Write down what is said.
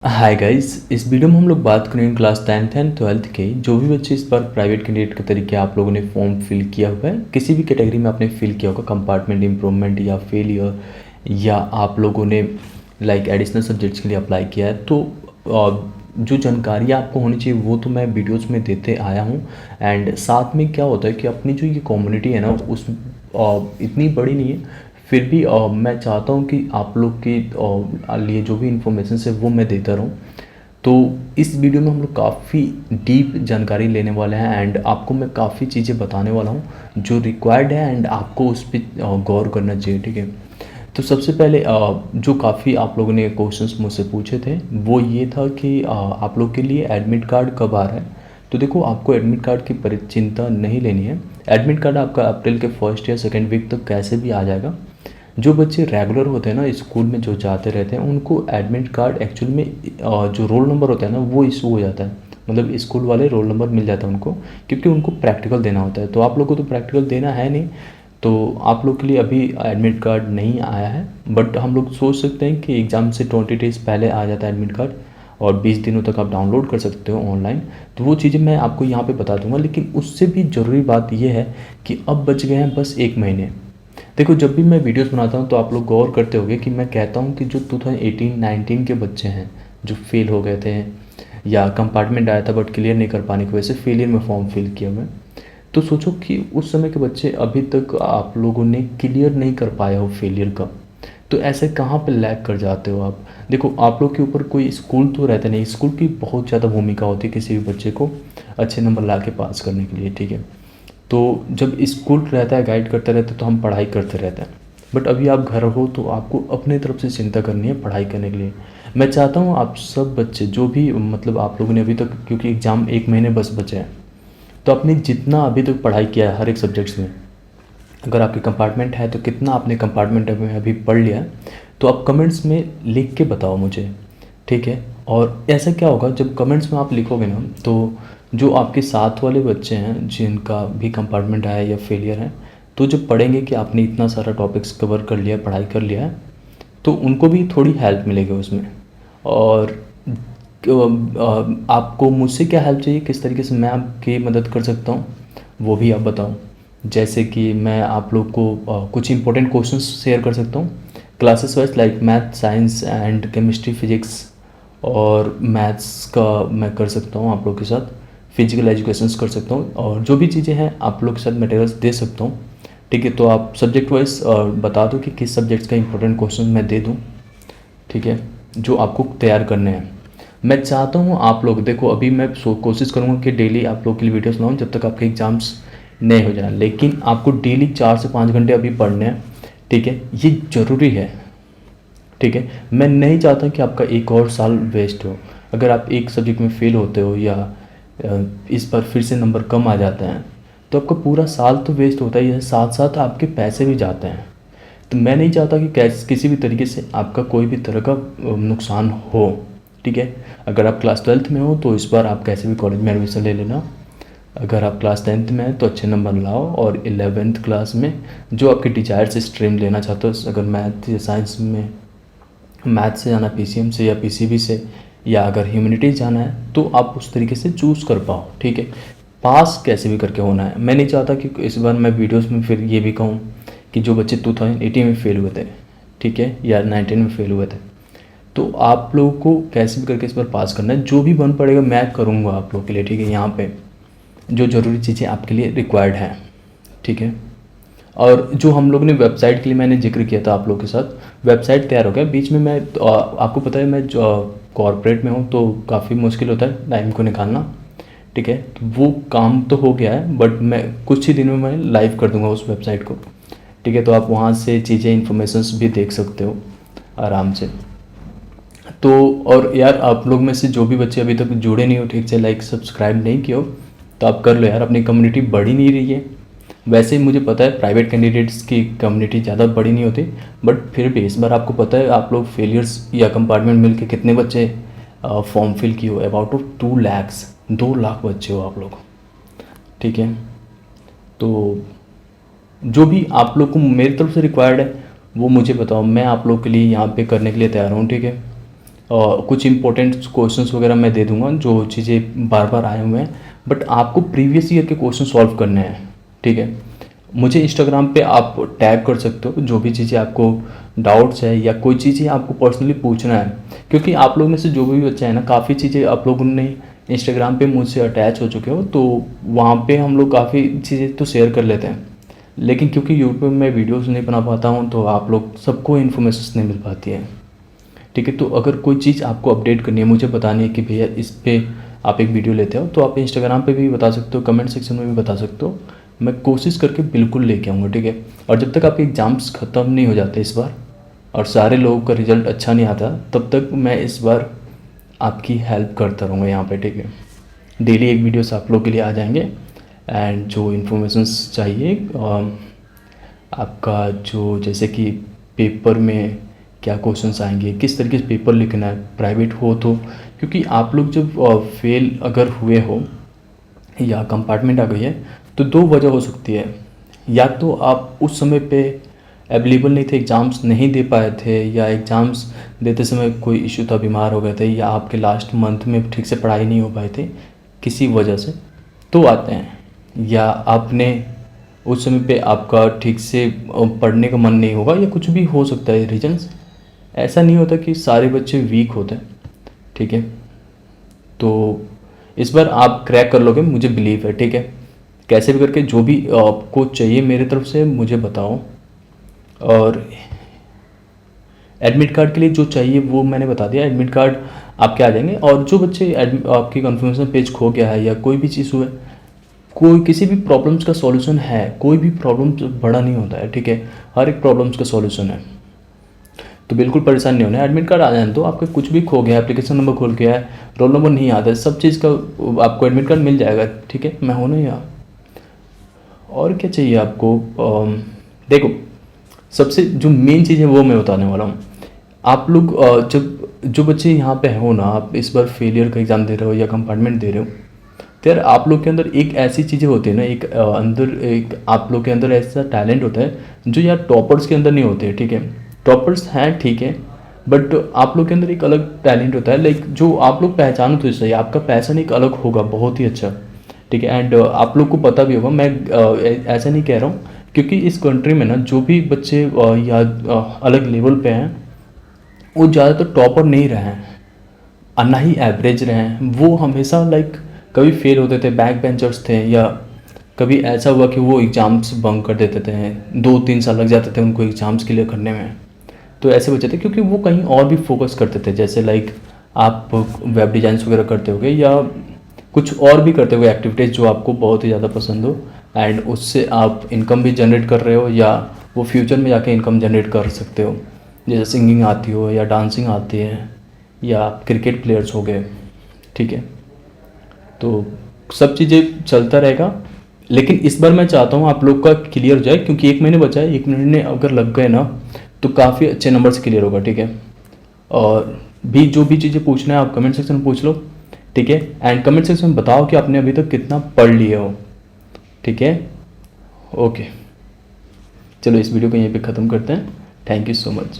Hi guys, इस video में हम लोग बात करेंगे क्लास 10th एंड 12th के जो भी बच्चे इस बार प्राइवेट कैंडिडेट के तरीके आप लोगों ने फॉर्म फिल किया हुआ है, किसी भी कैटेगरी में आपने फिल किया होगा, कंपार्टमेंट इम्प्रूवमेंट या फेलियर, या आप लोगों ने लाइक एडिशनल सब्जेक्ट्स के लिए अप्लाई किया है, तो जो जानकारी आपको होनी चाहिए वो तो मैं वीडियोस में देते आया हूँ। एंड साथ में क्या होता है कि अपनी जो ये कम्युनिटी है ना, उस इतनी बड़ी नहीं है, फिर भी मैं चाहता हूँ कि आप लोग के लिए जो भी इंफॉर्मेशन है वो मैं देता रहूँ। तो इस वीडियो में हम लोग काफ़ी डीप जानकारी लेने वाले हैं एंड आपको मैं काफ़ी चीज़ें बताने वाला हूँ जो रिक्वायर्ड है एंड आपको उस पर गौर करना चाहिए, ठीक है। तो सबसे पहले जो काफ़ी आप लोगों ने क्वेश्चंस मुझसे पूछे थे वो ये था कि आप लोग के लिए एडमिट कार्ड कब आ रहा है। तो देखो, आपको एडमिट कार्ड की चिंता नहीं लेनी है। एडमिट कार्ड आपका अप्रैल के फर्स्ट या सेकेंड वीक तक कैसे भी आ जाएगा। जो बच्चे रेगुलर होते हैं ना, स्कूल में जो जाते रहते हैं, उनको एडमिट कार्ड एक्चुअल में जो रोल नंबर होता है ना वो इशू हो जाता है। मतलब स्कूल वाले रोल नंबर मिल जाता है उनको, क्योंकि उनको प्रैक्टिकल देना होता है। तो आप लोग को तो प्रैक्टिकल देना है नहीं, तो आप लोग के लिए अभी एडमिट कार्ड नहीं आया है। बट हम लोग सोच सकते हैं कि एग्ज़ाम से 20 डेज़ पहले आ जाता है एडमिट कार्ड, और 20 दिनों तक आप डाउनलोड कर सकते हो ऑनलाइन। तो वो चीज़ें मैं आपको यहाँ पे बता दूंगा, लेकिन उससे भी ज़रूरी बात यह है कि अब बच गए हैं बस 1 महीने। देखो, जब भी मैं वीडियोस बनाता हूँ तो आप लोग गौर करते होंगे कि मैं कहता हूँ कि जो 2018-19 के बच्चे हैं जो फेल हो गए थे या कंपार्टमेंट आया था बट क्लियर नहीं कर पाने की वजह से फेलियर में फॉर्म फिल किया हुआ है, तो सोचो कि उस समय के बच्चे अभी तक आप लोगों ने क्लियर नहीं कर पाया हो फेलियर का। तो ऐसे कहाँ पे लैग कर जाते हो आप। देखो, आप लोग के ऊपर कोई स्कूल तो रहता नहीं, स्कूल की बहुत ज़्यादा भूमिका होती है किसी भी बच्चे को अच्छे नंबर ला के पास करने के लिए, ठीक है। तो जब स्कूल रहता है, गाइड करते रहते हैं, तो हम पढ़ाई करते रहते हैं। बट अभी आप घर हो तो आपको अपने तरफ से चिंता करनी है पढ़ाई करने के लिए। मैं चाहता हूँ आप सब बच्चे जो भी मतलब आप लोगों ने अभी तक, क्योंकि एग्ज़ाम 1 महीने बस बचे हैं, तो आपने जितना अभी तक पढ़ाई किया है हर एक सब्जेक्ट्स में, अगर आपके कंपार्टमेंट है तो कितना आपने कंपार्टमेंट में अभी पढ़ लिया है, तो आप कमेंट्स में लिख के बताओ मुझे, ठीक है। और ऐसा क्या होगा, जब कमेंट्स में आप लिखोगे ना, तो जो आपके साथ वाले बच्चे हैं जिनका भी कंपार्टमेंट आया या फेलियर है, तो जब पढ़ेंगे कि आपने इतना सारा टॉपिक्स कवर कर लिया, पढ़ाई कर लिया है, तो उनको भी थोड़ी हेल्प मिलेगी उसमें। और आपको मुझसे क्या हेल्प चाहिए, किस तरीके से मैं आपकी मदद कर सकता हूँ, वो भी आप बताओ। जैसे कि मैं आप लोग को कुछ इंपॉर्टेंट क्वेश्चंस शेयर कर सकता हूँ classes wise, like math, science and chemistry, physics, और मैथ्स का मैं कर सकता हूँ आप लोग के साथ, फिजिकल एजुकेशंस कर सकता हूँ, और जो भी चीज़ें हैं आप लोग के साथ मटेरियल्स दे सकता हूँ, ठीक है। तो आप सब्जेक्ट वाइज बता दो कि किस सब्जेक्ट्स का इंपॉर्टेंट क्वेश्चन मैं दे दूँ, ठीक है, जो आपको तैयार करने हैं। मैं चाहता हूँ आप लोग देखो, अभी मैं कोशिश करूँगा कि डेली आप लोग के लिए वीडियोस लाऊं जब तक आपके एग्ज़ाम्स नहीं हो जाए, लेकिन आपको डेली 4 से 5 घंटे अभी पढ़ने हैं, ठीक है, ये ज़रूरी है, ठीक है। मैं नहीं चाहता कि आपका एक और साल वेस्ट हो। अगर आप एक सब्जेक्ट में फेल होते हो या इस बार फिर से नंबर कम आ जाते हैं, तो आपका पूरा साल तो वेस्ट होता ही है, साथ साथ आपके पैसे भी जाते हैं। तो मैं नहीं चाहता कि किसी भी तरीके से आपका कोई भी तरह का नुकसान हो, ठीक है। अगर आप क्लास 12th में हो तो इस बार आप कैसे भी कॉलेज में एडमिशन ले लेना। अगर आप क्लास 10th में हैं तो अच्छे नंबर लाओ, और 11th क्लास में जो आपके डिजायर्ड से स्ट्रीम लेना चाहते हो, अगर मैथ या साइंस में मैथ से जाना, पीसीएम से या पीसीबी से, या अगर ह्यूमैनिटीज़ जाना है तो आप उस तरीके से चूज़ कर पाओ, ठीक है। पास कैसे भी करके होना है। मैं नहीं चाहता कि इस बार मैं वीडियोस में फिर ये भी कहूँ कि जो बच्चे 2018 में फेल हुए थे, ठीक है, या 19 में फेल हुए थे, तो आप लोगों को कैसे भी करके इस बार पास करना है। जो भी बन पड़ेगा मैं करूँगा आप लोग के लिए, ठीक है। यहाँ पे जो ज़रूरी चीज़ें आपके लिए रिक्वायर्ड हैं, ठीक है। और जो हम लोग ने वेबसाइट के लिए मैंने जिक्र किया था आप लोग के साथ, वेबसाइट तैयार हो गया। बीच में मैं आपको पता है मैं जो कॉर्पोरेट में हूँ तो काफ़ी मुश्किल होता है टाइम को निकालना, ठीक है। तो वो काम तो हो गया है, बट मैं कुछ ही दिनों में लाइव कर दूंगा उस वेबसाइट को, ठीक है। तो आप वहाँ से चीज़ें इन्फॉर्मेशंस भी देख सकते हो आराम से। तो और यार, आप लोग में से जो भी बच्चे अभी तक जुड़े नहीं हो ठीक से, लाइक सब्सक्राइब नहीं किए हो, तो आप कर लो यार, अपनी कम्युनिटी बढ़ी नहीं रही है। वैसे ही मुझे पता है प्राइवेट कैंडिडेट्स की कम्युनिटी ज़्यादा बड़ी नहीं होती, बट फिर भी इस बार आपको पता है आप लोग फेलियर्स या कंपार्टमेंट मिल के कितने बच्चे फॉर्म फिल किए हो, अबाउट ऑफ 2 lakhs, 2 लाख बच्चे हो आप लोग, ठीक है। तो जो भी आप लोग को मेरी तरफ से रिक्वायर्ड है वो मुझे बताओ, मैं आप लोग के लिए यहाँ पे करने के लिए तैयार हूँ, ठीक है। कुछ इंपॉर्टेंट क्वेश्चंस वगैरह मैं दे दूंगा जो चीज़ें बार बार आए हुए हैं, बट आपको प्रीवियस ईयर के क्वेश्चन सॉल्व करने हैं, ठीक है। मुझे इंस्टाग्राम पे आप टैग कर सकते हो जो भी चीज़ें आपको डाउट्स है या कोई चीज़ें आपको पर्सनली पूछना है, क्योंकि आप लोग में से जो भी बच्चे हैं ना, काफ़ी चीज़ें आप लोगों ने इंस्टाग्राम पे मुझसे अटैच हो चुके हो, तो वहाँ पे हम लोग काफ़ी चीज़ें तो शेयर कर लेते हैं, लेकिन क्योंकि यूट्यूब में वीडियोस नहीं बना पाता हूँ तो आप लोग सबको इन्फॉर्मेशन नहीं मिल पाती है, ठीक है। तो अगर कोई चीज़ आपको अपडेट करनी है, मुझे बतानी है कि भैया इस पे आप एक वीडियो लेते हो, तो आप इंस्टाग्राम पे भी बता सकते हो, कमेंट सेक्शन में भी बता सकते हो, मैं कोशिश करके बिल्कुल लेके आऊँगा, ठीक है। और जब तक आपके एग्ज़ाम्स ख़त्म नहीं हो जाते इस बार और सारे लोगों का रिज़ल्ट अच्छा नहीं आता, तब तक मैं इस बार आपकी हेल्प करता रहूँगा यहाँ पे, ठीक है। डेली एक वीडियोस आप लोग के लिए आ जाएंगे, एंड जो इन्फॉर्मेशंस चाहिए आपका, जो जैसे कि पेपर में क्या क्वेश्चंस आएंगे, किस तरीके से पेपर लिखना है, प्राइवेट हो तो, क्योंकि आप लोग जब फेल अगर हुए हो या कंपार्टमेंट आ गई है तो दो वजह हो सकती है, या तो आप उस समय पे अवेलेबल नहीं थे, एग्ज़ाम्स नहीं दे पाए थे, या एग्ज़ाम्स देते समय कोई इशू था, बीमार हो गए थे, या आपके लास्ट मंथ में ठीक से पढ़ाई नहीं हो पाए थे किसी वजह से, तो आते हैं, या आपने उस समय पे आपका ठीक से पढ़ने का मन नहीं होगा, या कुछ भी हो सकता है रीजंस। ऐसा नहीं होता कि सारे बच्चे वीक होते हैं, ठीक है। तो इस बार आप क्रैक कर लोगे, मुझे बिलीव है, ठीक है। कैसे भी करके जो भी आपको चाहिए मेरे तरफ से मुझे बताओ, और एडमिट कार्ड के लिए जो चाहिए वो मैंने बता दिया, एडमिट कार्ड आपके आ जाएंगे। और जो बच्चे आपकी कन्फर्मेशन पेज खो गया है या कोई भी चीज़ हुआ है, कोई किसी भी प्रॉब्लम्स का सॉल्यूशन है, कोई भी प्रॉब्लम बड़ा नहीं होता है, ठीक है। हर एक प्रॉब्लम्स का सॉल्यूशन है, तो बिल्कुल परेशान नहीं होना है। एडमिट कार्ड आ जाए तो आपका कुछ भी खो गया, एप्लीकेशन नंबर खोल गया है, रोल नंबर नहीं आता है, सब चीज़ का आपको एडमिट कार्ड मिल जाएगा, ठीक है। मैं हूँ ना यहाँ, और क्या चाहिए आपको। देखो, सबसे जो मेन चीज़ है वो मैं बताने वाला हूँ। आप लोग जब जो बच्चे यहाँ पे हो ना, आप इस बार फेलियर का एग्ज़ाम दे रहे हो या कंपार्टमेंट दे रहे हो, तो यार आप लोग के अंदर एक ऐसी चीज़ें होती है ना, एक अंदर एक आप लोग के अंदर ऐसा टैलेंट होता है जो यार टॉपर्स के अंदर नहीं होते, ठीक है। टॉपर्स हैं, ठीक है, बट आप लोग के अंदर एक अलग टैलेंट होता है, लाइक जो आप लोग पहचानो तो सही, आपका पैशन एक अलग होगा, बहुत ही अच्छा, ठीक है। एंड आप लोग को पता भी होगा, मैं ऐसा नहीं कह रहा हूँ, क्योंकि इस कंट्री में ना जो भी बच्चे या अलग लेवल पे हैं, वो ज़्यादातर टॉपर नहीं रहे हैं और ना ही एवरेज रहे हैं, वो हमेशा लाइक कभी फेल होते थे, बैक बेंचर्स थे, या कभी ऐसा हुआ कि वो एग्ज़ाम्स बंक कर देते थे, 2-3 साल लग जाते थे उनको एग्ज़ाम्स क्लियर करने में। तो ऐसे बच्चे थे क्योंकि वो कहीं और भी फोकस करते थे, जैसे लाइक आप वेब डिज़ाइंस वगैरह करते होगे या कुछ और भी करते हुए एक्टिविटीज़ जो आपको बहुत ही ज़्यादा पसंद हो, एंड उससे आप इनकम भी जनरेट कर रहे हो, या वो फ्यूचर में जाके इनकम जनरेट कर सकते हो, जैसे सिंगिंग आती हो या डांसिंग आती है, या आप क्रिकेट प्लेयर्स हो गए, ठीक है। तो सब चीज़ें चलता रहेगा, लेकिन इस बार मैं चाहता हूँ आप लोग का क्लियर हो जाए, क्योंकि 1 महीने बचा है, 1 महीने अगर लग गए ना तो काफ़ी अच्छे नंबर से क्लियर होगा, ठीक है। और भी जो भी चीज़ें पूछना है आप कमेंट सेक्शन में पूछ लो, ठीक है। एंड कमेंट सेक्शन में बताओ कि आपने अभी तक कितना पढ़ लिए हो, ठीक है। ओके, चलो इस वीडियो को यहीं पे ख़त्म करते हैं। Thank you so much.